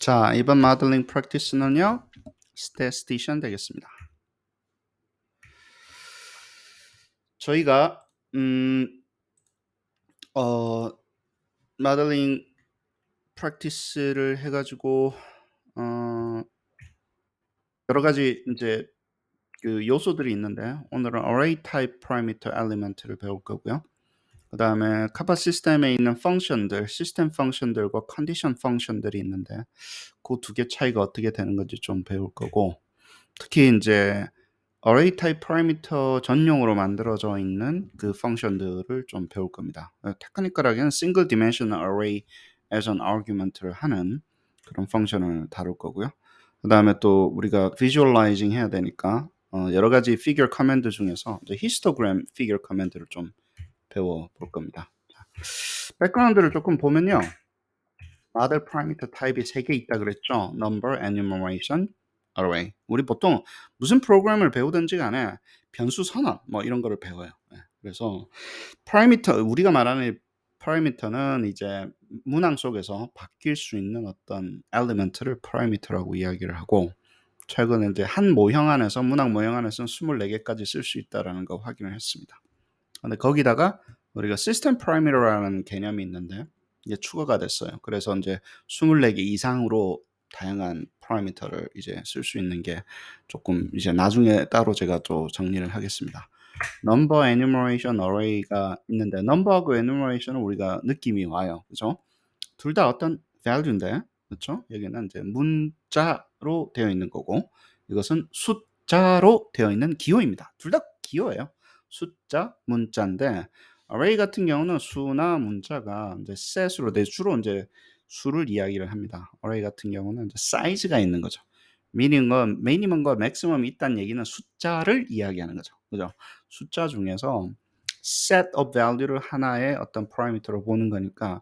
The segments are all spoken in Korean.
자, 이번 모델링 프랙티스는요, 스태티스티션 되겠습니다. 저희가 모델링 프랙티스를 해가지고 여러 가지 이제 그 요소들이 있는데 오늘은 array type parameter element를 배울 거고요. 그 다음에 카파 시스템에 있는 펑션들, 시스템 펑션들과 컨디션 펑션들이 있는데 그 두 개 차이가 어떻게 되는 건지 좀 배울 거고, 특히 이제 array type parameter 전용으로 만들어져 있는 그 펑션들을 좀 배울 겁니다. 테크니컬하게는 single dimensional array as an argument를 하는 그런 펑션을 다룰 거고요. 그 다음에 또 우리가 visualizing 해야 되니까 여러 가지 figure command 중에서 이제 histogram figure command를 좀 배워볼 겁니다. 백그라운드를 조금 보면요, model parameter 타입이 3개 있다 그랬죠. number, enumeration, array. 우리 보통 무슨 프로그램을 배우든지 간에 변수 선언 뭐 이런 거를 배워요. 그래서 parameter, 우리가 말하는 parameter는 이제 문항 속에서 바뀔 수 있는 어떤 element를 parameter라고 이야기를 하고, 최근에 이제 한 모형 안에서 문항 모형 안에서는 24개까지 쓸 수 있다라는 거 확인을 했습니다. 근데 거기다가 우리가 시스템 parameter라는 개념이 있는데 이게 추가가 됐어요. 그래서 이제 24개 이상으로 다양한 파라미터를 이제 쓸 수 있는 게 조금 이제 나중에 따로 제가 또 정리를 하겠습니다. number, enumeration, array가 있는데 number하고 enumeration은 우리가 느낌이 와요. 그죠? 둘 다 어떤 value인데, 그렇죠? 여기는 이제 문자로 되어 있는 거고, 이것은 숫자로 되어 있는 기호입니다. 둘 다 기호예요. 숫자, 문자인데, array 같은 경우는 수나 문자가 이제 set으로 주로 이제 수를 이야기를 합니다. array 같은 경우는 이제 사이즈가 있는 거죠. 미니멈과 맥시멈이 있다는 얘기는 숫자를 이야기하는 거죠. 그죠? 숫자 중에서 set of value를 하나의 어떤 parameter로 보는 거니까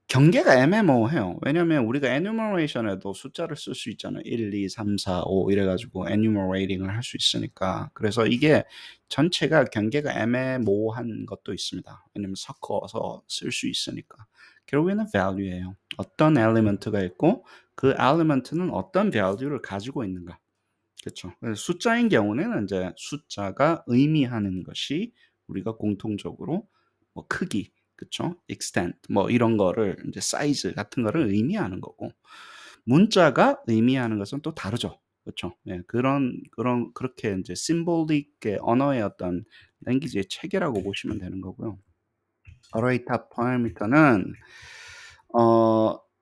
경계가 애매모호해요. 왜냐면 우리가 enumeration에도 숫자를 쓸 수 있잖아요. 1, 2, 3, 4, 5 이래 가지고 enumerating을 할 수 있으니까. 그래서 이게 전체가 경계가 애매모호한 것도 있습니다. 왜냐면 섞어서 쓸 수 있으니까. 결국에는 value예요. 어떤 element가 있고 그 element는 어떤 value를 가지고 있는가. 그렇죠. 그래서 숫자인 경우는 이제 숫자가 의미하는 것이 우리가 공통적으로 뭐 크기, 그렇죠? extent 뭐 이런 거를 이제 사이즈 같은 거를 의미하는 거고, 문자가 의미하는 것은 또 다르죠. 그렇죠? 예, 그렇게 이제 심볼릭의 언어의 어떤 랭귀지의 체계라고 보시면 되는 거고요. array type parameter는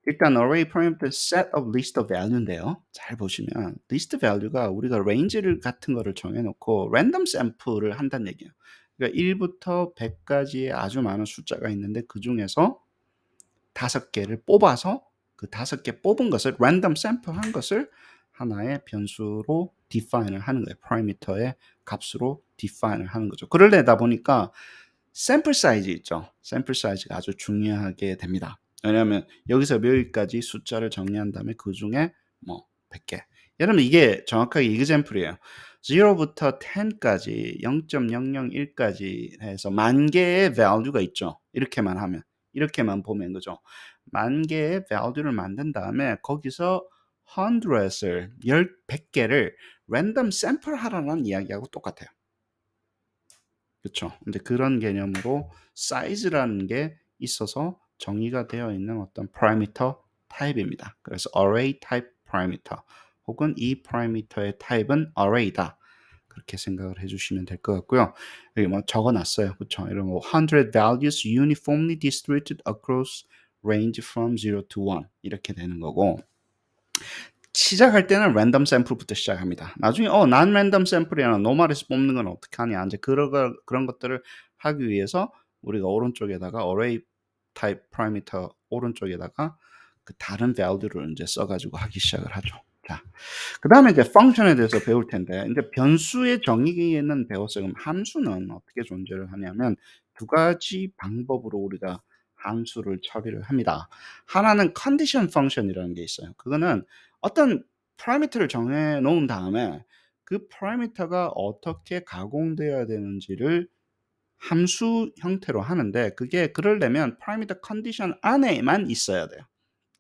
일단 array parameter set of list of value인데요. 잘 보시면 list value가 우리가 range를 같은 거를 정해 놓고 random sample을 한다는 얘기예요. 그러니까 1부터 100까지의 아주 많은 숫자가 있는데 그중에서 5개를 뽑아서 그 5개 뽑은 것을 random sample 한 것을 하나의 변수로 define을 하는 거예요. parameter의 값으로 define을 하는 거죠. 그러려다 보니까 샘플 사이즈 있죠. 샘플 사이즈가 아주 중요하게 됩니다. 왜냐하면 여기서 여기까지 숫자를 정리한 다음에 그 중에 뭐 100개. 여러분 이게 정확하게 example이에요. 0부터 10까지 0.001까지 해서 10,000개의 value가 있죠. 이렇게만 하면. 이렇게만 보면 그죠. 10,000개의 value를 만든 다음에 거기서 100을 100개를 랜덤 샘플 하라는 이야기하고 똑같아요. 그렇죠. 이제 그런 개념으로 사이즈라는 게 있어서 정의가 되어 있는 어떤 parameter 타입입니다. 그래서 array type parameter 혹은 이 parameter의 타입은 array다. 그렇게 생각을 해주시면 될 것 같고요. 여기 뭐 적어놨어요. 그렇죠. 이런 거 100 values uniformly distributed across range from 0 to 1 이렇게 되는 거고, 시작할 때는 랜덤 샘플부터 시작합니다. 나중에 난 랜덤 샘플이나 노말에서 뽑는 건 어떻게 하냐. 이제 그런 것들을 하기 위해서 우리가 오른쪽에다가 array type parameter 오른쪽에다가 그 다른 value를 이제 써가지고 하기 시작을 하죠. 자, 그 다음에 이제 펑션에 대해서 배울 텐데, 이제 변수의 정의는 배웠어요. 그럼 함수는 어떻게 존재를 하냐면 두 가지 방법으로 우리가 함수를 처리를 합니다. 하나는 컨디션 펑션이라는 게 있어요. 그거는 어떤 파라미터를 정해 놓은 다음에 그 파라미터가 어떻게 가공되어야 되는지를 함수 형태로 하는데, 그게 그러려면 파라미터 컨디션 안에만 있어야 돼요.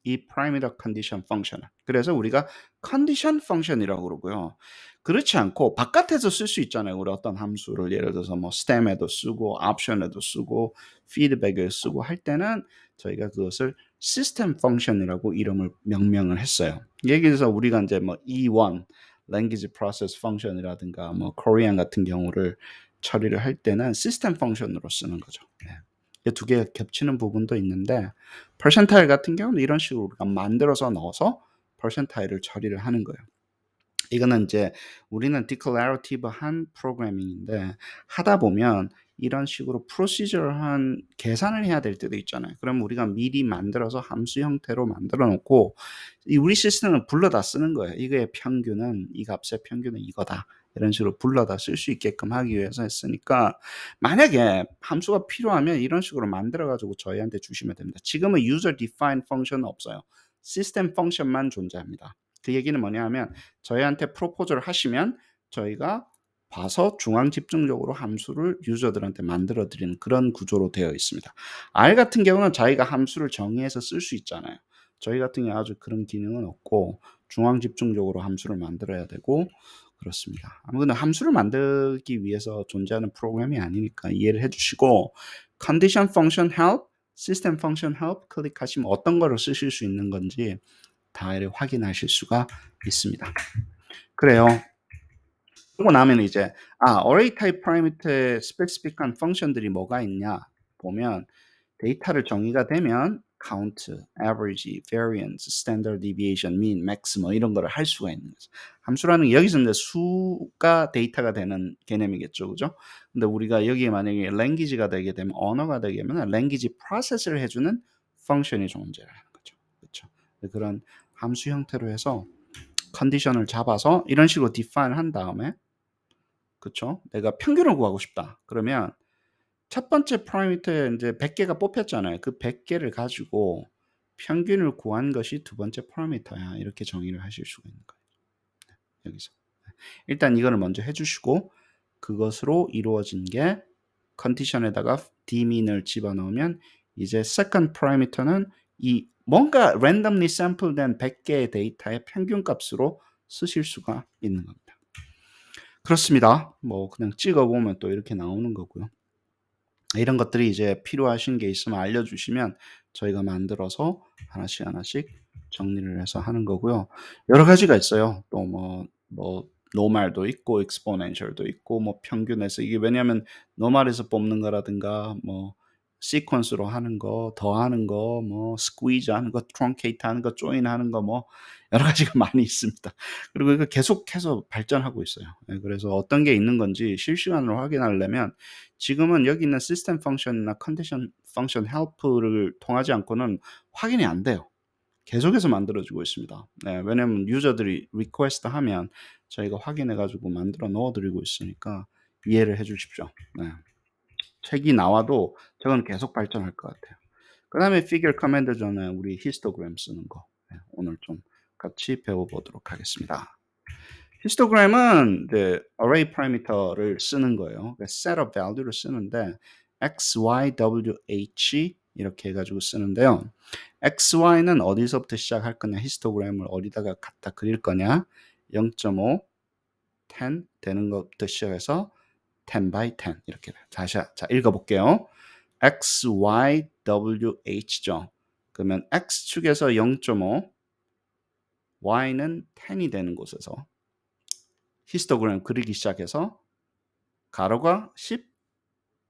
이 parameter condition function을. 그래서 우리가 condition function이라고 그러고요. 그렇지 않고 바깥에서 쓸 수 있잖아요. 우리 어떤 함수를 예를 들어서 뭐 stem에도 쓰고 option에도 쓰고 feedback에 쓰고 할 때는 저희가 그것을 system function이라고 이름을 명명을 했어요. 여기서 우리가 이제 뭐 E1 language process function이라든가 뭐 Korean 같은 경우를 처리를 할 때는 system function으로 쓰는 거죠. 이 두 개가 겹치는 부분도 있는데 percentile 같은 경우는 이런 식으로 우리가 만들어서 넣어서 percentile을 처리를 하는 거예요. 이거는 이제 우리는 declarative한 프로그래밍인데 하다 보면 이런 식으로 procedural한 계산을 해야 될 때도 있잖아요. 그럼 우리가 미리 만들어서 함수 형태로 만들어 놓고 우리 시스템은 불러다 쓰는 거예요. 이거의 평균은 이 값의 평균은 이거다. 이런 식으로 불러다 쓸 수 있게끔 하기 위해서 했으니까 만약에 함수가 필요하면 이런 식으로 만들어 가지고 저희한테 주시면 됩니다. 지금은 user defined function은 없어요. 시스템 펑션만 존재합니다. 그 얘기는 뭐냐 하면 저희한테 프로포즈를 하시면 저희가 봐서 중앙 집중적으로 함수를 유저들한테 만들어 드리는 그런 구조로 되어 있습니다. R 같은 경우는 자기가 함수를 정의해서 쓸 수 있잖아요. 저희 같은 경우 아주 그런 기능은 없고 중앙 집중적으로 함수를 만들어야 되고 그렇습니다. 아무튼 함수를 만들기 위해서 존재하는 프로그램이 아니니까 이해를 해주시고 condition function help, system function help 클릭하시면 어떤 거를 쓰실 수 있는 건지 다 확인하실 수가 있습니다. 그래요. 그러고 나면 이제 array type parameter에 스페시픽한 펑션들이 뭐가 있냐 보면 데이터를 정의가 되면 count, average, variance, standard deviation, mean, max 뭐 이런 거를 할 수가 있는 거죠. 함수라는 게 여기서 이제 수가 데이터가 되는 개념이겠죠. 그죠? 근데 우리가 여기에 만약에 language가 되게 되면 언어가 되게 되면 language process를 해주는 펑션이 존재하는 거죠. 그렇죠? 그런 함수 형태로 해서 컨디션을 잡아서 이런 식으로 define 한 다음에 그쵸? 내가 평균을 구하고 싶다. 그러면 첫 번째 파라미터에 이제 100개가 뽑혔잖아요. 그 100개를 가지고 평균을 구한 것이 두 번째 파라미터야. 이렇게 정의를 하실 수가 있는 거예요. 여기서. 일단 이거를 먼저 해주시고 그것으로 이루어진 게 컨디션에다가 d민을 집어넣으면 이제 second parameter는 이 뭔가 randomly sample된 100개의 데이터의 평균 값으로 쓰실 수가 있는 겁니다. 그렇습니다. 뭐 그냥 찍어보면 또 이렇게 나오는 거고요. 이런 것들이 이제 필요하신 게 있으면 알려주시면 저희가 만들어서 하나씩 정리를 해서 하는 거고요. 여러 가지가 있어요. 또 뭐 노말도 있고 exponential도 있고 뭐 평균에서 이게 왜냐하면 노말에서 뽑는 거라든가 뭐 시퀀스로 하는 거, 더하는 거, 뭐 스퀴즈 하는 거, 트렁케이트 하는 거, 조인 하는 거 뭐 여러 가지가 많이 있습니다. 그리고 이거 계속해서 발전하고 있어요. 예, 그래서 어떤 게 있는 건지 실시간으로 확인하려면 지금은 여기 있는 시스템 펑션이나 컨디션 펑션 헬프를 통하지 않고는 확인이 안 돼요. 계속해서 만들어지고 있습니다. 네, 왜냐면 유저들이 리퀘스트 하면 저희가 확인해 가지고 만들어 넣어 드리고 있으니까 이해를 해 주십시오. 네. 책이 나와도 저건 계속 발전할 것 같아요. 그 다음에 figure command 전에 우리 히스토그램 쓰는 거 오늘 좀 같이 배워보도록 하겠습니다. 히스토그램은 이제 array parameter를 쓰는 거예요. set of value를 쓰는데 x, y, w, h 이렇게 해가지고 쓰는데요. x, y는 어디서부터 시작할 거냐? 히스토그램을 어디다가 갖다 그릴 거냐? 0.5, 10 되는 것부터 시작해서 10 by 10 이렇게 돼요. 자 읽어볼게요. x, y, w, h죠. 그러면 x축에서 0.5, y는 10이 되는 곳에서 히스토그램 그리기 시작해서 가로가 10,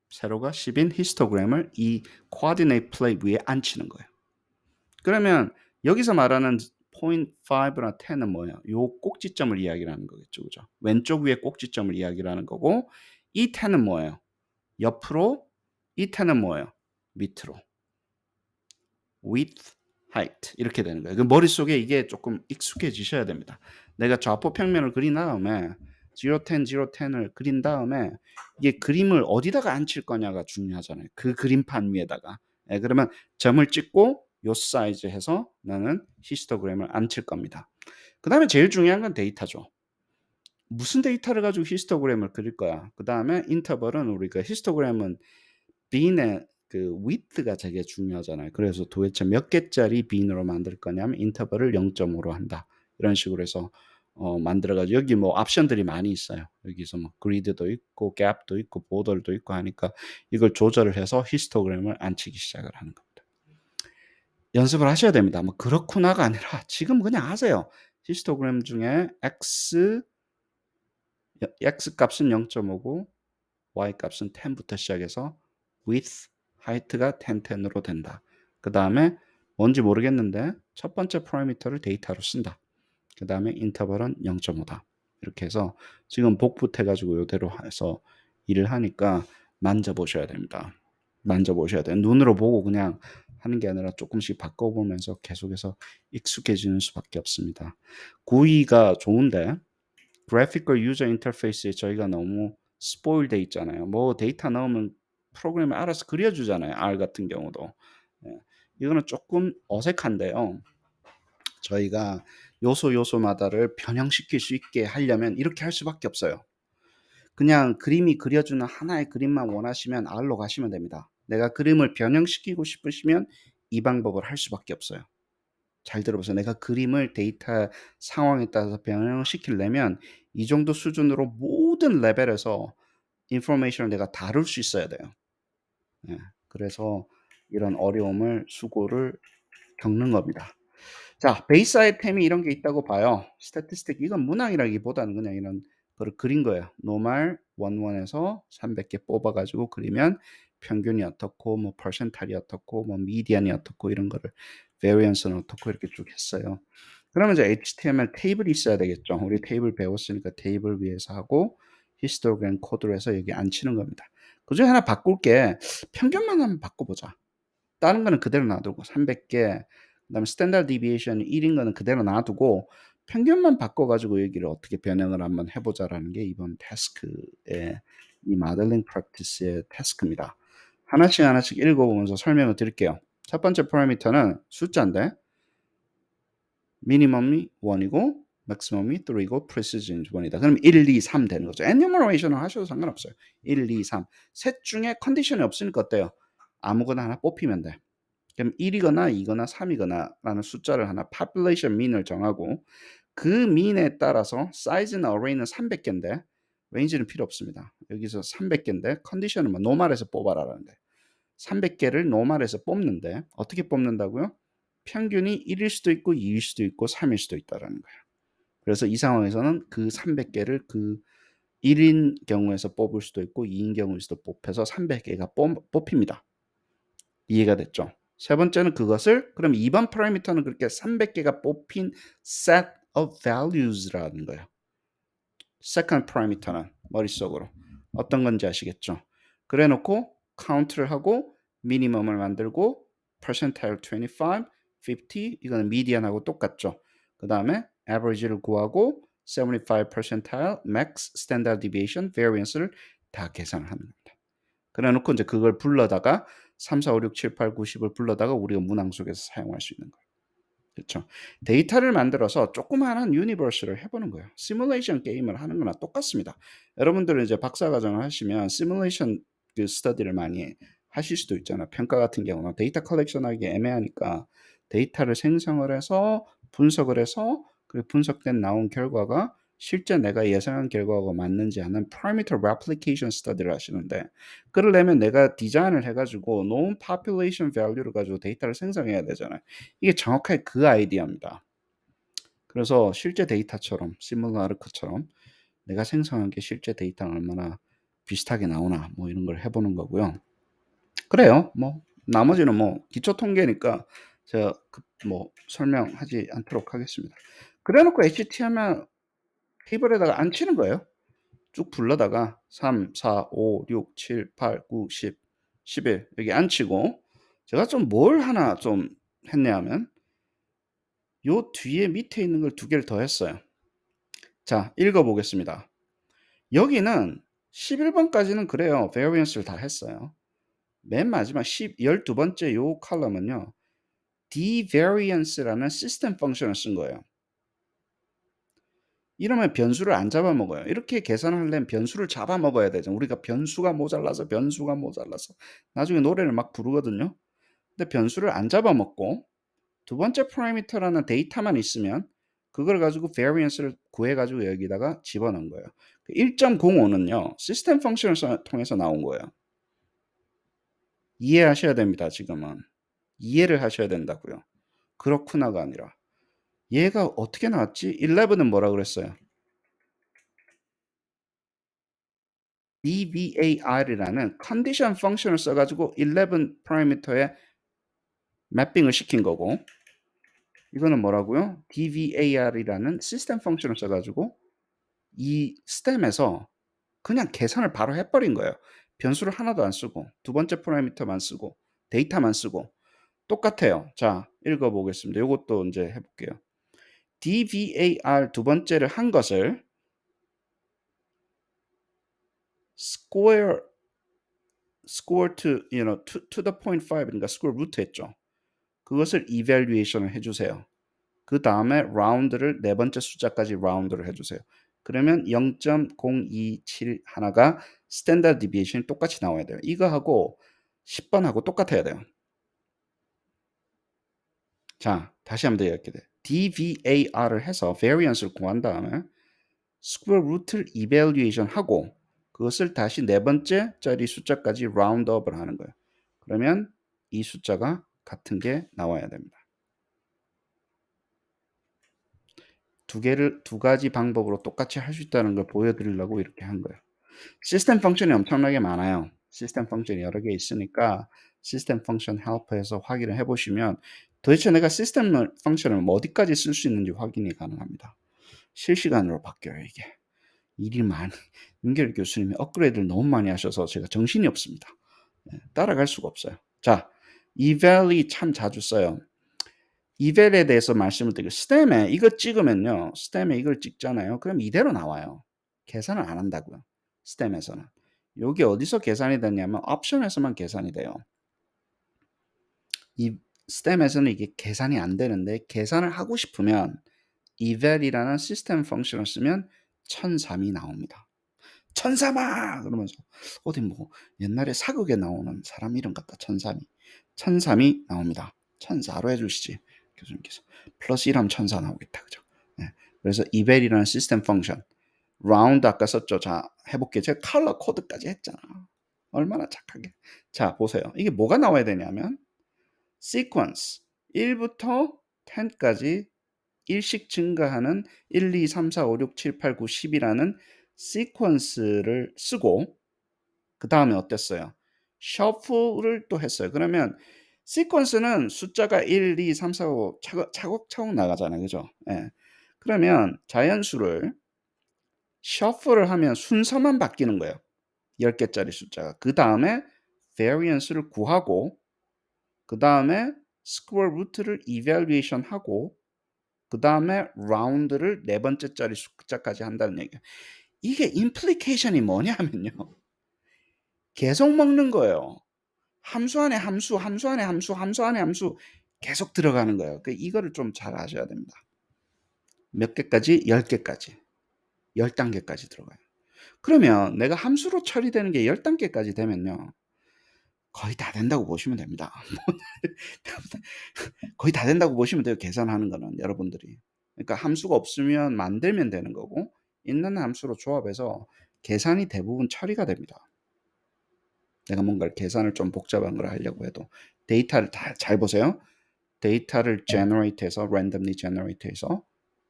세로가 10인 히스토그램을 이 코디네이트 플레이트 위에 앉히는 거예요. 그러면 여기서 말하는 point 5나 10은 뭐예요? 요 꼭지점을 이야기하는 거겠죠. 그죠? 왼쪽 위에 꼭지점을 이야기하는 거고 이 10은 뭐예요? 옆으로 이 10은 뭐예요? 밑으로. width, height 이렇게 되는 거예요. 그 머릿속에 이게 조금 익숙해지셔야 됩니다. 내가 좌표 평면을 그린 다음에 0, 10, 0, 10을 그린 다음에 이게 그림을 어디다가 앉힐 거냐가 중요하잖아요. 그 그림판 위에다가. 예, 그러면 점을 찍고 요 사이즈 해서 나는 히스토그램을 앉힐 겁니다. 그 다음에 제일 중요한 건 데이터죠. 무슨 데이터를 가지고 히스토그램을 그릴 거야. 그 다음에 인터벌은 우리가 히스토그램은 빈의 그 width가 되게 중요하잖아요. 그래서 도대체 몇 개짜리 bin으로 만들 거냐면 인터벌을 0.5로 한다. 이런 식으로 해서 만들어 가지고 여기 뭐 옵션들이 많이 있어요. 여기서 뭐 그리드도 있고 갭도 있고 보더도 있고 하니까 이걸 조절을 해서 히스토그램을 안 치기 시작을 하는 겁니다. 연습을 하셔야 됩니다. 뭐 그렇구나가 아니라 지금 그냥 하세요. 히스토그램 중에 x 값은 0.5고 y 값은 10부터 시작해서 width, height가 10, 10으로 된다. 그 다음에 뭔지 모르겠는데 첫 번째 파라미터를 데이터로 쓴다. 그 다음에 인터벌은 0.5다. 이렇게 해서 지금 복붙해가지고 이대로 해서 일을 하니까 만져보셔야 됩니다. 만져보셔야 돼요. 눈으로 보고 그냥 하는 게 아니라 조금씩 바꿔보면서 계속해서 익숙해지는 수밖에 없습니다. GUI가 좋은데 Graphical User Interface에 저희가 너무 스포일 돼 있잖아요. 뭐 데이터 넣으면 프로그램이 알아서 그려주잖아요. R 같은 경우도. 예. 이거는 조금 어색한데요. 저희가 요소마다를 변형시킬 수 있게 하려면 이렇게 할 수밖에 없어요. 그냥 그림이 그려주는 하나의 그림만 원하시면 R로 가시면 됩니다. 내가 그림을 변형시키고 싶으시면 이 방법을 할 수밖에 없어요. 잘 들어보세요. 내가 그림을 데이터 상황에 따라서 변형시키려면 이 정도 수준으로 모든 레벨에서 인포메이션을 내가 다룰 수 있어야 돼요. 예. 그래서 이런 어려움을 수고를 겪는 겁니다. 자, 베이스 아이템이 이런 게 있다고 봐요. 스태티스틱 이건 문항이라기보다는 그냥 이런 거를 그린 거예요. 노말 원원에서 300개 뽑아 가지고 그리면 평균이 어떻고 뭐 퍼센탈이 어떻고 뭐 미디안이 어떻고 이런 거를 variance는 어떻고 이렇게 쭉 했어요. 그러면 이제 HTML 테이블이 있어야 되겠죠. 우리 테이블 배웠으니까 테이블 위에서 하고 히스토그램 코드로 해서 여기 앉히는 겁니다. 그중에 하나 바꿀 게 평균만 한번 바꿔보자. 다른 거는 그대로 놔두고 300개 그다음에 스탠다드 디비에이션이 1인 거는 그대로 놔두고 평균만 바꿔 가지고 여기를 어떻게 변형을 한번 해 보자라는 게 이번 태스크의 이 모델링 프랙티스의 태스크입니다. 하나씩 읽어 보면서 설명을 드릴게요. 첫 번째 파라미터는 숫자인데 미니멈이 1이고 맥시멈이 3이고 프리시즌이 1이다. 그럼 1, 2, 3 되는 거죠. 에뉴머레이션을 하셔도 상관없어요. 1, 2, 3. 셋 중에 컨디션이 없으니까 어때요? 아무거나 하나 뽑히면 돼. 그럼 1이거나 2거나 3이거나 라는 숫자를 하나 population mean을 정하고 그 mean에 따라서 사이즈나 array는 300개인데 range는 필요 없습니다. 여기서 300개인데 컨디션은 뭐 노멀에서 뽑아라라는데 300개를 노멀에서 뽑는데 어떻게 뽑는다고요? 평균이 1일 수도 있고 2일 수도 있고 3일 수도 있다라는 거예요. 그래서 이 상황에서는 그 300개를 그 1인 경우에서 뽑을 수도 있고 2인 경우에서도 뽑혀서 300개가 뽑힙니다. 이해가 됐죠? 세 번째는 그것을 그럼 2번 파라미터는 그렇게 300개가 뽑힌 set of values라는 거예요. second parameter는 머릿속으로 어떤 건지 아시겠죠? 그래 놓고 count를 하고 minimum을 만들고 percentile 25, 50 이거는 median하고 똑같죠. 그 다음에 average를 구하고 75 percentile, max, standard deviation, variance를 다 계산을 하는 겁니다. 그래 놓고 이제 그걸 불러다가 3, 4, 5, 6, 7, 8, 9, 10을 불러다가 우리가 문항 속에서 사용할 수 있는 거예요. 그렇죠. 데이터를 만들어서 조그마한 유니버스를 해보는 거예요. 시뮬레이션 게임을 하는 거나 똑같습니다. 여러분들은 이제 박사과정을 하시면 시뮬레이션 그 스터디를 많이 하실 수도 있잖아요. 평가 같은 경우는 데이터 컬렉션하기 애매하니까 데이터를 생성을 해서 분석을 해서 그 분석된 나온 결과가 실제 내가 예상한 결과가 맞는지 하는 parameter replication study를 하시는데 그러려면 내가 디자인을 해가지고 known population value를 가지고 데이터를 생성해야 되잖아요. 이게 정확하게 그 아이디어입니다. 그래서 실제 데이터처럼 시뮬라르크처럼 내가 생성한 게 실제 데이터랑 얼마나 비슷하게 나오나 뭐 이런 걸 해보는 거고요. 그래요. 뭐 나머지는 뭐 기초 통계니까 제가 뭐 설명하지 않도록 하겠습니다. 그래놓고 HTML 테이블에다가 앉히는 거예요. 쭉 불러다가 3, 4, 5, 6, 7, 8, 9, 10, 11 여기 앉히고 제가 좀 뭘 하나 좀 했냐 하면 요 뒤에 밑에 있는 걸 두 개를 더 했어요. 자, 읽어 보겠습니다. 여기는 11번까지는 그래요. variance를 다 했어요. 맨 마지막 12번째 요 컬럼은요. devariance라는 시스템 펑션을 쓴 거예요. 이러면 변수를 안 잡아먹어요. 이렇게 계산을 하려면 변수를 잡아먹어야 되잖아요. 우리가 변수가 모자라서 나중에 노래를 막 부르거든요. 근데 변수를 안 잡아먹고 두 번째 파라미터라는 데이터만 있으면 그걸 가지고 variance를 구해 가지고 여기다가 집어넣은 거예요. 1.05는요. 시스템 펑션을 통해서 나온 거예요. 이해하셔야 됩니다, 지금은. 이해를 하셔야 된다고요. 그렇구나가 아니라. 얘가 어떻게 나왔지? 11은 뭐라 그랬어요? DVAR이라는 컨디션 펑션을 써가지고 11 파라미터에 매핑을 시킨 거고, 이거는 뭐라고요? DVAR이라는 시스템 펑션을 써가지고 이 스템에서 그냥 계산을 바로 해버린 거예요. 변수를 하나도 안 쓰고 두 번째 파라미터만 쓰고 데이터만 쓰고 똑같아요. 자, 읽어보겠습니다. 이것도 이제 해볼게요. DVAR 두 번째를 한 것을 square to to the point 5 그러니까 square root 했죠. 그것을 evaluation을 해주세요. 그 다음에 라운드를 네 번째 숫자까지 라운드를 해주세요. 그러면 0.027 하나가 스탠다드 디비에이션이 똑같이 나와야 돼요. 이거하고 10번하고 똑같아야 돼요. 자, 다시 한번 더 이렇게 돼. DVAR을 해서 variance를 구한 다음에 square root를 evaluation 하고 그것을 다시 네 번째 짜리 숫자까지 round up을 하는 거예요. 그러면 이 숫자가 같은 게 나와야 됩니다. 두 가지 방법으로 똑같이 할 수 있다는 걸 보여드리려고 이렇게 한 거예요. 시스템 펑션이 엄청나게 많아요. 시스템 펑션이 여러 개 있으니까 시스템 펑션 헬퍼에서 확인을 해보시면 도대체 내가 시스템 펑션을 어디까지 쓸 수 있는지 확인이 가능합니다. 실시간으로 바뀌어요, 이게. 일이 많이, 윤결 교수님이 업그레이드를 너무 많이 하셔서 제가 정신이 없습니다. 따라갈 수가 없어요. 자, eval이 참 자주 써요. eval에 대해서 말씀을 드리고 스템에 이거 찍으면요. 스템에 이걸 찍잖아요. 그럼 이대로 나와요. 계산을 안 한다고요. 스템에서는. 여기 어디서 계산이 되냐면 옵션에서만 계산이 돼요. 이 스템에서는 이게 계산이 안 되는데 계산을 하고 싶으면 eval이라는 시스템 펑션을 쓰면 1003이 나옵니다. 천삼아! 그러면서 어디 뭐 옛날에 사극에 나오는 사람 이름 같다. 천삼이. 천삼이 나옵니다. 천사로 해주시지. 교수님께서. 플러스 1하면 천사 나오겠다. 그죠? 네. 그래서 eval이라는 시스템 펑션. round 아까 썼죠. 자, 해볼게요. 제가 컬러 코드까지 했잖아. 얼마나 착하게. 자, 보세요. 이게 뭐가 나와야 되냐면 sequence 1부터 10까지 일씩 증가하는 1, 2, 3, 4, 5, 6, 7, 8, 9, 10이라는 시퀀스를 쓰고 그 다음에 어땠어요? 셔플을 또 했어요. 그러면 시퀀스는 숫자가 1, 2, 3, 4, 5 차곡차곡 나가잖아요. 그죠? 예. 그러면 자연수를 셔플을 하면 순서만 바뀌는 거예요. 10개짜리 숫자가. 그 다음에 variance를 구하고 그 다음에 square root를 evaluation 하고 그 다음에 라운드를 네 번째짜리 숫자까지 한다는 얘기예요. 이게 임플리케이션이 뭐냐면요. 계속 먹는 거예요. 함수 안에 함수, 함수 안에 함수, 함수 안에 함수 계속 들어가는 거예요. 이거를 좀 잘 아셔야 됩니다. 몇 개까지? 10개까지. 10단계까지 들어가요. 그러면 내가 함수로 처리되는 게 10단계까지 되면요. 거의 다 된다고 보시면 됩니다. 거의 다 된다고 보시면 돼요. 계산하는 거는 여러분들이. 그러니까 함수가 없으면 만들면 되는 거고 있는 함수로 조합해서 계산이 대부분 처리가 됩니다. 내가 뭔가를 계산을 좀 복잡한 걸 하려고 해도 데이터를 잘 보세요. 데이터를 generate해서 randomly generate해서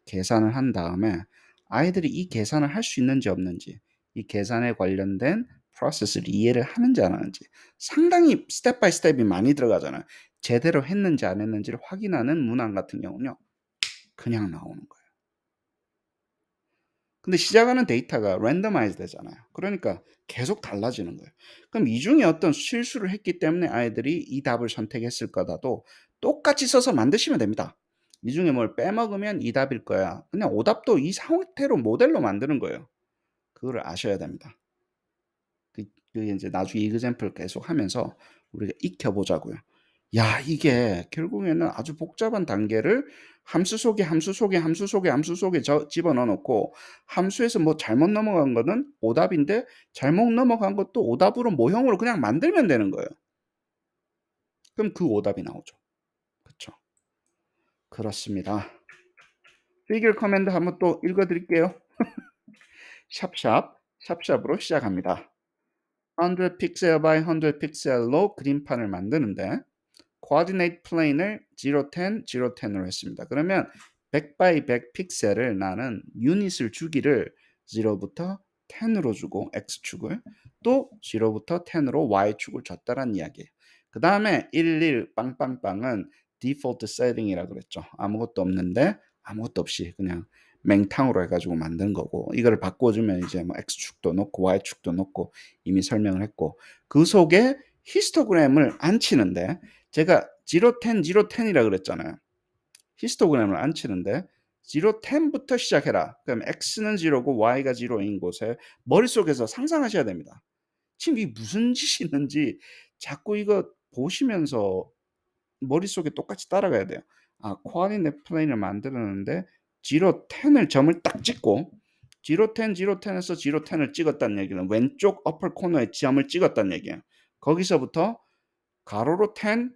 계산을 한 다음에 아이들이 이 계산을 할 수 있는지 없는지 이 계산에 관련된 프로세스를 이해를 하는지 안 하는지 상당히 스텝 바이 스텝이 많이 들어가잖아요. 제대로 했는지 안 했는지를 확인하는 문항 같은 경우는요. 그냥 나오는 거예요. 근데 시작하는 데이터가 랜더마이즈 되잖아요. 그러니까 계속 달라지는 거예요. 그럼 이 중에 어떤 실수를 했기 때문에 아이들이 이 답을 선택했을 거다도 똑같이 써서 만드시면 됩니다. 이 중에 뭘 빼먹으면 이 답일 거야. 그냥 오답도 이 상태로 모델로 만드는 거예요. 그거를 아셔야 됩니다. 그게 이제 나중에 이그젬플 계속 하면서 우리가 익혀보자고요. 야, 이게 결국에는 아주 복잡한 단계를 함수 속에 함수 속에 함수 속에 함수 속에 집어넣어 놓고 함수에서 뭐 잘못 넘어간 거는 오답인데 잘못 넘어간 것도 오답으로 모형으로 그냥 만들면 되는 거예요. 그럼 그 오답이 나오죠. 그렇죠? 그렇습니다. 피규어 커맨드 한번 또 읽어 드릴게요. 샵샵으로 시작합니다. 100 픽셀 by 100 픽셀로 그림판을 만드는데 coordinate plane을 0, 10, 0, 10으로 했습니다. 그러면 100 by 100 픽셀을 나는 유닛을 주기를 0부터 10으로 주고 x축을 또 0부터 10으로 y축을 줬다라는 이야기예요. 그 다음에 11 빵빵빵은 디폴트 세팅이라고 그랬죠. 아무것도 없는데 아무것도 없이 그냥 맹탕으로 해가지고 만든 거고 이거를 바꿔주면 이제 뭐 x축도 넣고 y축도 넣고 이미 설명을 했고 그 속에 히스토그램을 안 치는데 제가 0, 10, 0, 10이라 그랬잖아요. 히스토그램을 안 치는데 0, 10부터 시작해라. 그럼 x는 0고 y가 0인 곳에 머릿속에서 상상하셔야 됩니다. 지금 이게 무슨 짓이 있는지 자꾸 이거 보시면서 머릿속에 똑같이 따라가야 돼요. 아, 코어디네이트 플레인을 만들었는데 0, 10을 점을 딱 찍고 0, 10, 0, 10에서 0, 10을 찍었다는 얘기는 왼쪽 어퍼 코너에 점을 찍었다는 얘기예요. 거기서부터 가로로 10,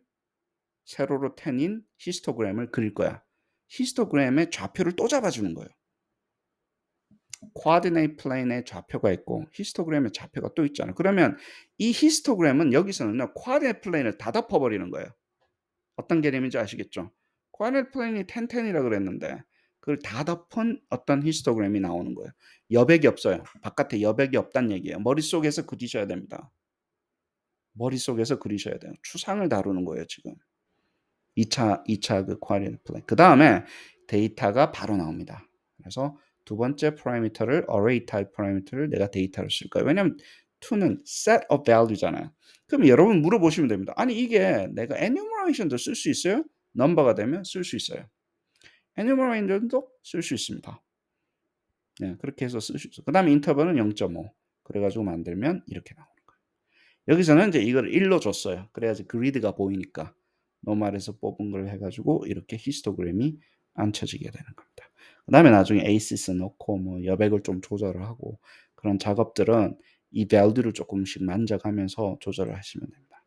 세로로 10인 히스토그램을 그릴 거야. 히스토그램의 좌표를 또 잡아주는 거예요. 코어디네이트 플레인에 좌표가 있고 히스토그램의 좌표가 또 있잖아요. 그러면 이 히스토그램은 여기서는요. 코어디네이트 플레인을 다 덮어버리는 거예요. 어떤 개념인지 아시겠죠? 코어디네이트 플레인이 10, 10이라 그랬는데 그걸 다 덮은 어떤 히스토그램이 나오는 거예요. 여백이 없어요. 바깥에 여백이 없다는 얘기예요. 머릿속에서 그리셔야 됩니다. 머릿속에서 그리셔야 돼요. 추상을 다루는 거예요, 지금. 2차 그 코어디네이트 플레인. 그 다음에 데이터가 바로 나옵니다. 그래서 두 번째 파라미터를 array type 파라미터를 내가 데이터로 쓸 거예요. 왜냐면 to는 set of value잖아요. 그럼 여러분 물어보시면 됩니다. 아니 이게 내가 enumeration도 쓸 수 있어요? 넘버가 되면 쓸 수 있어요. enumeration도 쓸 수 있습니다. 네, 그렇게 해서 쓸 수 있어요. 그 다음에 인터벌은 0.5 그래가지고 만들면 이렇게 나오는 거예요. 여기서는 이제 이걸 1로 줬어요. 그래야지 그리드가 보이니까. 노말에서 뽑은 걸 해가지고 이렇게 히스토그램이 앉혀지게 되는 겁니다. 그 다음에 나중에 에이시스 넣고 뭐 여백을 좀 조절을 하고 그런 작업들은 이 밸류를 조금씩 만져가면서 조절을 하시면 됩니다.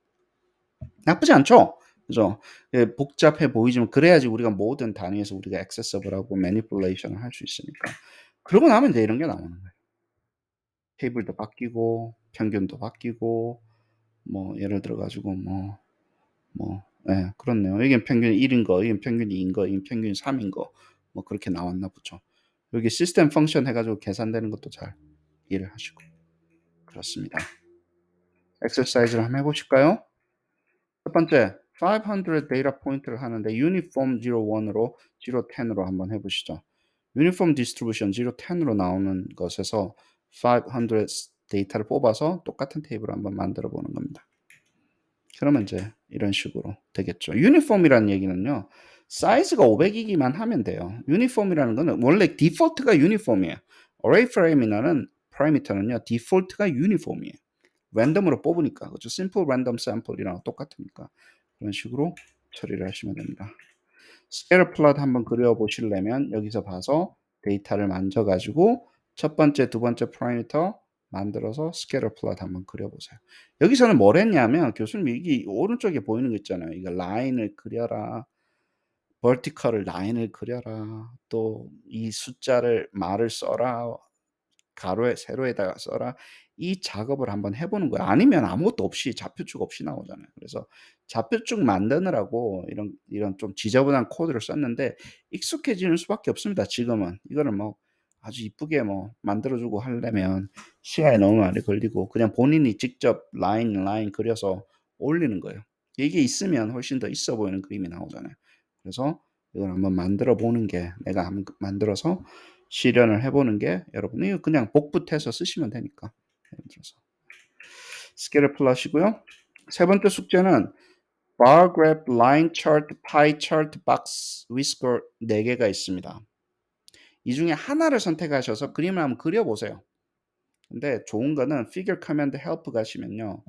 나쁘지 않죠? 그죠? 예, 복잡해 보이지만 그래야지 우리가 모든 단위에서 우리가 액세서블하고 매니플레이션을 할 수 있으니까. 그러고 나면 이제 이런 게 나오는 거예요. 테이블도 바뀌고 평균도 바뀌고 뭐 예를 들어 가지고 예, 그렇네요. 여긴 평균 1인 거, 여긴 평균 2인 거, 여긴 평균 3인 거, 뭐 그렇게 나왔나 보죠. 여기 시스템 펑션 해가지고 계산되는 것도 잘 이해를 하시고. 그렇습니다. 엑서사이즈를 한번 해보실까요? 첫 번째, 500 데이터 포인트를 하는데 유니폼 01으로 010으로 한번 해보시죠. 유니폼 디스트리뷰션 010으로 나오는 것에서 500 데이터를 뽑아서 똑같은 테이블을 한번 만들어 보는 겁니다. 그러면 이제 이런 식으로 되겠죠. 유니폼이라는 얘기는요. 사이즈가 500이기만 하면 돼요. 유니폼이라는 거는 원래 디폴트가 유니폼이에요. array parameter는 파라미터는요. 디폴트가 유니폼이에요. 랜덤으로 뽑으니까. 그렇죠. simple random sample이랑 똑같으니까. 그런 식으로 처리를 하시면 됩니다. 스케일러 플롯 한번 그려 보시려면 여기서 봐서 데이터를 만져 가지고 첫 번째, 두 번째 파라미터 만들어서 스케일러 플롯 한번 그려보세요. 여기서는 뭘 했냐면 교수님 이게 오른쪽에 보이는 거 있잖아요. 이거 라인을 그려라. 버티컬을 라인을 그려라. 또 이 숫자를 말을 써라. 가로에 세로에다가 써라. 이 작업을 한번 해보는 거야. 아니면 아무것도 없이 좌표축 없이 나오잖아요. 그래서 좌표축 만드느라고 이런 좀 지저분한 코드를 썼는데 익숙해지는 수밖에 없습니다. 지금은 이거를 뭐 아주 이쁘게 뭐 만들어주고 하려면 시간이 너무 많이 걸리고 그냥 본인이 직접 라인 그려서 올리는 거예요. 이게 있으면 훨씬 더 있어 보이는 그림이 나오잖아요. 그래서 이걸 한번 만들어 보는 게 내가 한번 만들어서 실현을 해보는 게 여러분이 그냥 복붙해서 쓰시면 되니까. 예를 들어서 스케일을 플러시고요. 세 번째 숙제는 bar graph, line chart, pie chart, box, whisker 4개가 있습니다. 이 중에 하나를 선택하셔서 그림을 한번 그려보세요. 근데 좋은 거는 figure command help 가시면요.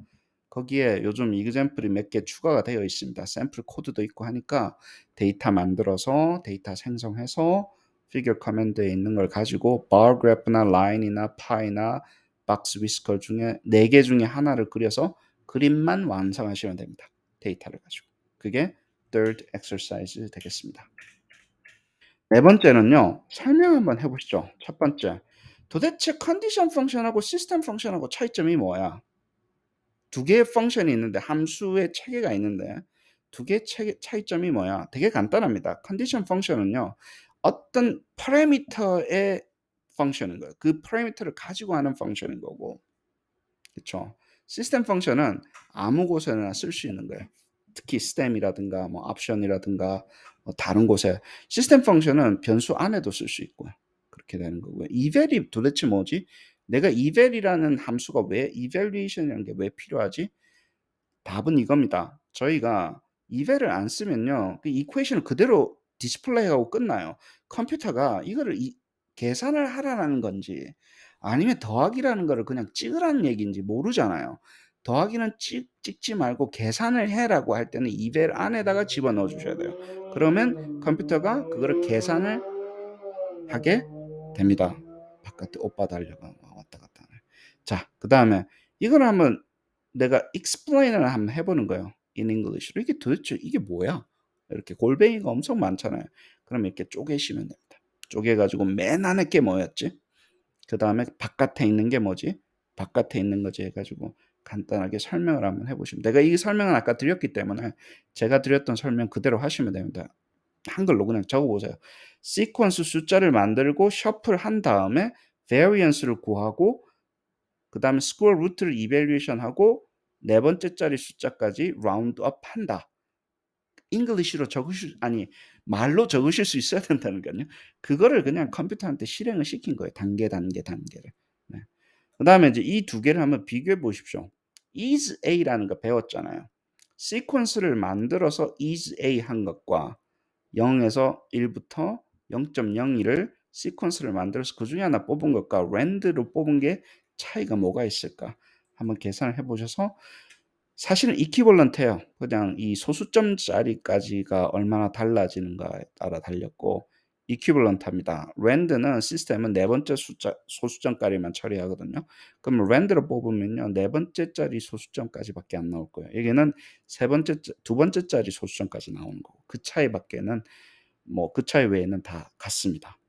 거기에 요즘 example이 몇 개 추가가 되어 있습니다. 샘플 코드도 있고 하니까 데이터 만들어서 데이터 생성해서 figure command에 있는 걸 가지고 bar graph나 line이나 pie나 box whisker 중에 4개 중에 하나를 그려서 그림만 완성하시면 됩니다. 데이터를 가지고. 그게 third exercise 되겠습니다. 네 번째는요. 설명 한번 해보시죠. 첫 번째. 도대체 컨디션 펑션하고 시스템 펑션하고 차이점이 뭐야? 두 개의 펑션이 있는데 함수의 체계가 있는데 두 개의 차이점이 뭐야? 되게 간단합니다. 컨디션 펑션은요. 어떤 파라미터의 펑션인 거예요. 그 파라미터를 가지고 하는 펑션인 거고. 그렇죠? 시스템 펑션은 아무 곳에나 쓸 수 있는 거예요. 특히 stem이라든가 뭐 option이라든가 뭐 다른 곳에 시스템 펑션은 변수 안에도 쓸 수 있고요. 그렇게 되는 거고요. eval이 도대체 뭐지? 내가 eval이라는 함수가 왜 evaluation이라는 게 왜 필요하지? 답은 이겁니다. 저희가 eval을 안 쓰면요. 그 이퀘이션을 그대로 디스플레이하고 끝나요. 컴퓨터가 이거를 계산을 하라는 건지 아니면 더하기라는 거를 그냥 찍으라는 얘기인지 모르잖아요. 더하기는 찍지 말고 계산을 해라고 할 때는 eval 안에다가 집어넣어 주셔야 돼요. 그러면 컴퓨터가 그거를 계산을 하게 됩니다. 바깥에 오빠 달려가 왔다 갔다 하네. 자, 그 다음에 이걸 한번 내가 explain을 한번 해보는 거예요. in English로. 이게 도대체 이게 뭐야? 이렇게 골뱅이가 엄청 많잖아요. 그럼 이렇게 쪼개시면 됩니다. 쪼개가지고 맨 안에 게 뭐였지? 그 다음에 바깥에 있는 게 뭐지? 바깥에 있는 거지 해가지고 간단하게 설명을 한번 해보시면. 내가 이 설명은 아까 드렸기 때문에 제가 드렸던 설명 그대로 하시면 됩니다. 한글로 그냥 적어보세요. 시퀀스 숫자를 만들고 셔플 한 다음에 variance를 구하고 그 다음에 스퀘어 루트를 이밸류에이션 하고 네 번째 자리 숫자까지 라운드업 한다. 잉글리시로 말로 적으실 수 있어야 된다니까요. 그거를 그냥 컴퓨터한테 실행을 시킨 거예요. 단계를. 네. 그 다음에 이제 이 두 개를 한번 비교해 보십시오. is a라는 거 배웠잖아요. 시퀀스를 만들어서 is a 한 것과 0에서 1부터 0.01을 시퀀스를 만들어서 그 중에 하나 뽑은 것과 랜드로 뽑은 게 차이가 뭐가 있을까? 한번 계산을 해보셔서 사실은 이퀴벌런트예요. 그냥 이 소수점짜리까지가 얼마나 달라지는가에 따라 달렸고 이퀴벌런트합니다. 랜드는 시스템은 네 번째 소수점까지만 처리하거든요. 그럼 랜드로 뽑으면요 네 번째짜리 소수점까지밖에 안 나올 거예요. 여기는 두 번째짜리 소수점까지 나오는 거고 그 차이밖에는 뭐 그 차이 외에는 다 같습니다.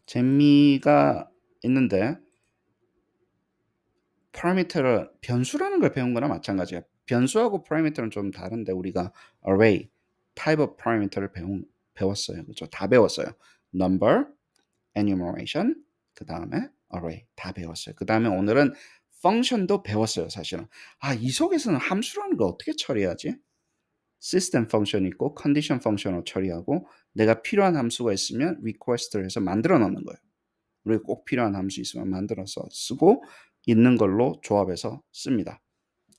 재미가 있는데 파라미터를 변수라는 걸 배운 거나 마찬가지야. 변수하고 파라미터는 좀 다른데 우리가 array, type of parameter를 배웠어요. 그렇죠? 다 배웠어요. number, enumeration, 그 다음에 array 다 배웠어요. 그 다음에 오늘은 function도 배웠어요. 사실은. 이 속에서는 함수라는 걸 어떻게 처리하지? 시스템 펑션이 있고 컨디션 펑션으로 처리하고 내가 필요한 함수가 있으면 request를 해서 만들어 놓는 거예요. 우리가 꼭 필요한 함수 있으면 만들어서 쓰고 있는 걸로 조합해서 씁니다.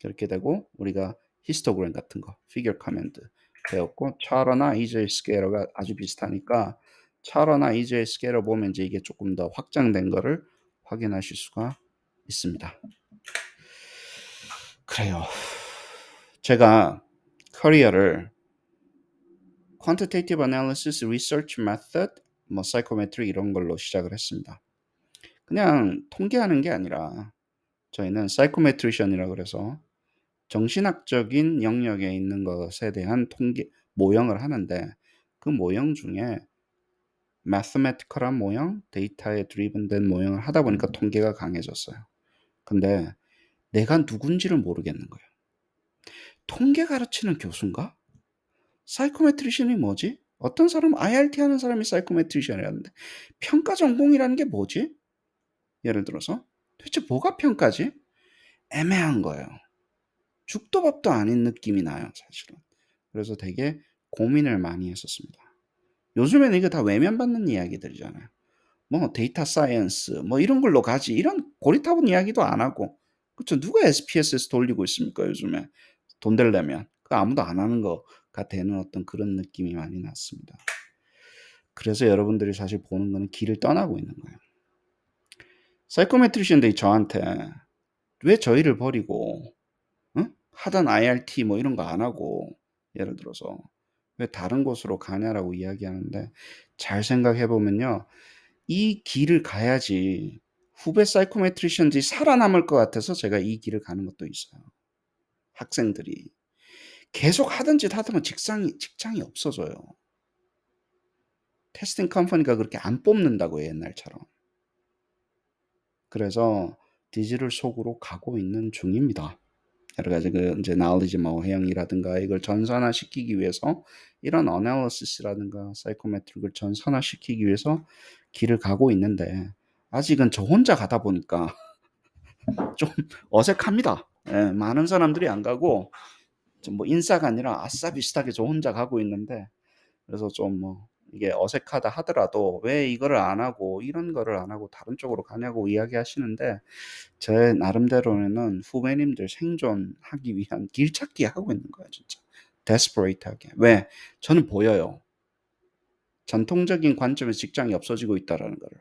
그렇게 되고 우리가 히스토그램 같은 거, figure command 배웠고 차러나 EJ 스케일러가 아주 비슷하니까 차러나 EJ 스케일러 보면 이제 이게 조금 더 확장된 거를 확인하실 수가 있습니다. 그래요. 제가 커리어를 quantitative analysis, research method, 뭐 psychometry 이런 걸로 시작을 했습니다. 그냥 통계하는 게 아니라 저희는 사이코메트리션이라고 그래서 정신학적인 영역에 있는 것에 대한 모형을 하는데 그 모형 중에 mathematical한 모형, 데이터에 드리븐된 모형을 하다 보니까 통계가 강해졌어요. 근데 내가 누군지를 모르겠는 거예요. 통계 가르치는 교수인가? 사이코메트리션이 뭐지? 어떤 사람은 IRT 하는 사람이 사이코메트리션이라는데 평가 전공이라는 게 뭐지? 예를 들어서 도대체 뭐가 평가지? 애매한 거예요. 죽도 밥도 아닌 느낌이 나요, 사실은. 그래서 되게 고민을 많이 했었습니다. 요즘에는 이거 다 외면받는 이야기들이잖아요. 뭐 데이터 사이언스 뭐 이런 걸로 가지 이런 고리타분 이야기도 안 하고 그쵸? 누가 SPSS 돌리고 있습니까 요즘에 돈 되려면 그 아무도 안 하는 거가 되는 어떤 그런 느낌이 많이 났습니다. 그래서 여러분들이 사실 보는 거는 길을 떠나고 있는 거예요. 사이코메트리션들이 저한테 왜 저희를 버리고 하던 IRT 뭐 이런 거 안 하고 예를 들어서 왜 다른 곳으로 가냐라고 이야기하는데 잘 생각해 보면요. 이 길을 가야지 후배 사이코메트리션들이 살아남을 것 같아서 제가 이 길을 가는 것도 있어요. 학생들이. 계속 하던 짓 하다가 직장이 없어져요. 테스팅 컴퍼니가 그렇게 안 뽑는다고요, 옛날처럼. 그래서 디지털 속으로 가고 있는 중입니다. 여러 가지 이제 knowledge 모형이라든가 이걸 전산화시키기 위해서 이런 analysis라든가 사이코메트릭을 전산화시키기 위해서 길을 가고 있는데 아직은 저 혼자 가다 보니까 좀 어색합니다. 예, 많은 사람들이 안 가고 좀 뭐 인싸가 아니라 아싸 비슷하게 저 혼자 가고 있는데 그래서 좀 뭐 이게 어색하다 하더라도 왜 이거를 안 하고 이런 거를 안 하고 다른 쪽으로 가냐고 이야기하시는데 제 나름대로는 후배님들 생존하기 위한 길찾기 하고 있는 거예요, 진짜. 데스퍼레이트하게. 왜? 저는 보여요. 전통적인 관점에서 직장이 없어지고 있다라는 거를.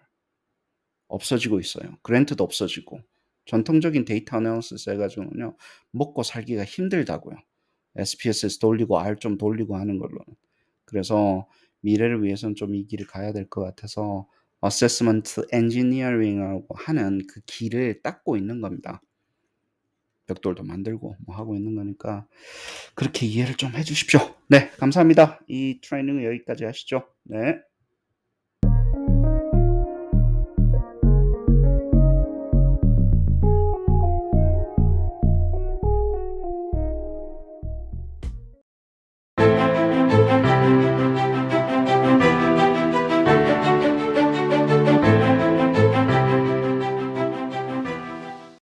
없어지고 있어요. 그랜트도 없어지고. 전통적인 데이터 애널리시스 해가지고는요, 먹고 살기가 힘들다고요. SPSS 돌리고 R 좀 돌리고 하는 걸로는. 그래서 미래를 위해서는 좀 이 길을 가야 될 것 같아서 어세스먼트 엔지니어링이라고 하는 그 길을 닦고 있는 겁니다. 벽돌도 만들고 뭐 하고 있는 거니까 그렇게 이해를 좀 해 주십시오. 네, 감사합니다. 이 트레이닝은 여기까지 하시죠. 네.